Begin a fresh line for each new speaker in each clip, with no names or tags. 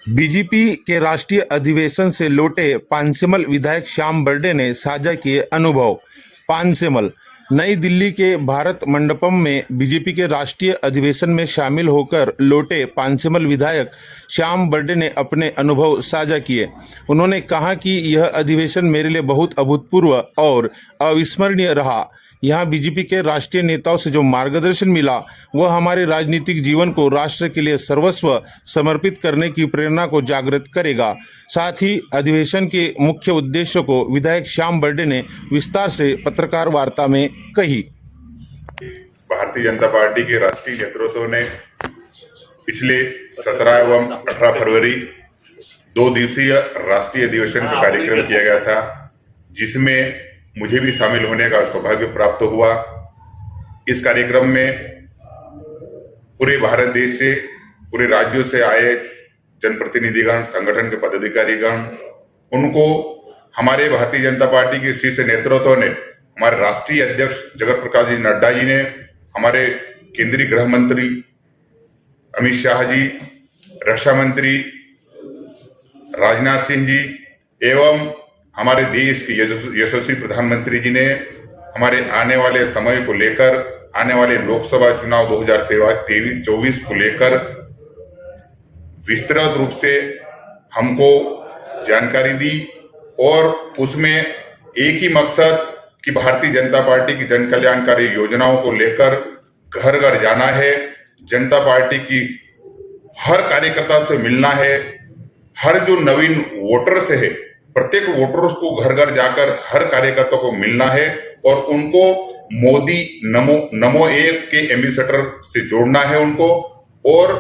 BJP के राष्ट्रीय अधिवेशन से लौटे पानसेमल विधायक श्याम बर्डे ने साझा किए अनुभव। पानसेमल, नई दिल्ली के भारत मंडपम में बीजेपी के राष्ट्रीय अधिवेशन में शामिल होकर लौटे पानसेमल विधायक श्याम बर्डे ने अपने अनुभव साझा किए। उन्होंने कहा कि यह अधिवेशन मेरे लिए बहुत अभूतपूर्व और अविस्मरणीय रहा। यहाँ बीजेपी के राष्ट्रीय नेताओं से जो मार्गदर्शन मिला वह हमारे राजनीतिक जीवन को राष्ट्र के लिए सर्वस्व समर्पित करने की प्रेरणा को जागृत करेगा। साथ ही अधिवेशन के मुख्य उद्देश्यों को विधायक श्याम बर्डे ने विस्तार से पत्रकार वार्ता में कही।
भारतीय जनता पार्टी के राष्ट्रीय नेतृत्व ने पिछले 17 एवं 18 फरवरी 2 दिवसीय राष्ट्रीय अधिवेशन का कार्यक्रम किया गया था, जिसमें मुझे भी शामिल होने का सौभाग्य प्राप्त हुआ। इस कार्यक्रम में पूरे भारत देश से, पूरे राज्यों से आए जनप्रतिनिधिगण, संगठन के पदाधिकारीगण, उनको हमारे भारतीय जनता पार्टी के शीर्ष नेतृत्व ने, हमारे राष्ट्रीय अध्यक्ष जगत प्रकाश जी नड्डा जी ने, हमारे केंद्रीय गृह मंत्री अमित शाह जी, रक्षा मंत्री राजनाथ सिंह जी एवं हमारे देश के यशस्वी प्रधानमंत्री जी ने हमारे आने वाले समय को लेकर, आने वाले लोकसभा चुनाव 2023-24 को लेकर विस्तृत रूप से हमको जानकारी दी और उसमें एक ही मकसद कि भारतीय जनता पार्टी की जन कल्याणकारी योजनाओं को लेकर घर घर जाना है, जनता पार्टी की हर कार्यकर्ता से मिलना है, हर जो नवीन वोटर्स है प्रत्येक वोटर्स को घर घर जाकर हर कार्यकर्ता को मिलना है और उनको मोदी नमो ऐप के एम्बेसडर से जोड़ना है उनको। और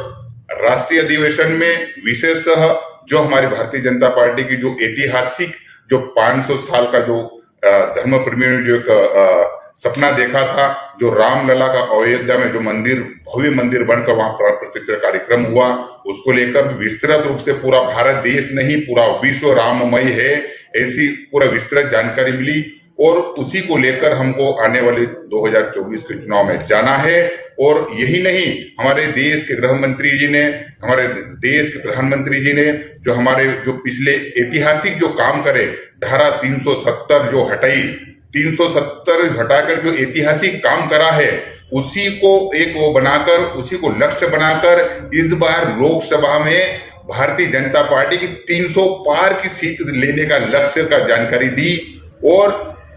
राष्ट्रीय अधिवेशन में विशेषतः जो हमारी भारतीय जनता पार्टी की जो ऐतिहासिक जो 500 साल का जो धर्म प्रेमियों ने जो एक सपना देखा था, जो रामलला का अयोध्या में जो मंदिर, भव्य मंदिर बनकर वहां प्राण प्रतिष्ठा कार्यक्रम हुआ, उसको लेकर विस्तृत रूप से पूरा भारत देश नहीं पूरा विश्व राममय है, ऐसी पूरा विस्तृत जानकारी मिली। और उसी को लेकर हमको आने वाले 2024 के चुनाव में जाना है। और यही नहीं, हमारे देश के गृह मंत्री जी ने, हमारे देश के प्रधानमंत्री जी ने जो हमारे जो पिछले ऐतिहासिक जो काम करे, धारा 370 जो हटाई, 370 हटाकर जो ऐतिहासिक काम करा है, उसी को एक वो बनाकर, उसी को लक्ष्य बनाकर इस बार लोकसभा में भारतीय जनता पार्टी की 300 पार की सीट लेने का लक्ष्य का जानकारी दी और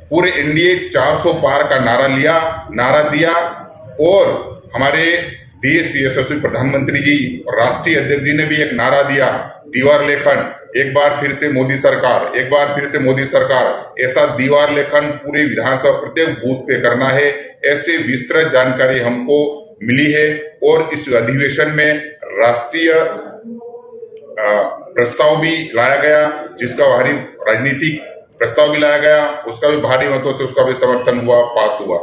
पूरे एनडीए 400 पार का नारा दिया। और हमारे देश के यशस्वी प्रधानमंत्री जी और राष्ट्रीय अध्यक्ष जी ने भी एक नारा दिया, दीवार लेखन, एक बार फिर से मोदी सरकार, एक बार फिर से मोदी सरकार। ऐसा दीवार लेखन पूरे विधानसभा प्रत्येक बूथ पे करना है। ऐसे विस्तृत जानकारी हमको मिली है और इस अधिवेशन में राष्ट्रीय प्रस्ताव भी लाया गया, जिसका भारी राजनीतिक प्रस्ताव भी लाया गया, उसका भी भारी मतों से उसका भी समर्थन हुआ, पास हुआ।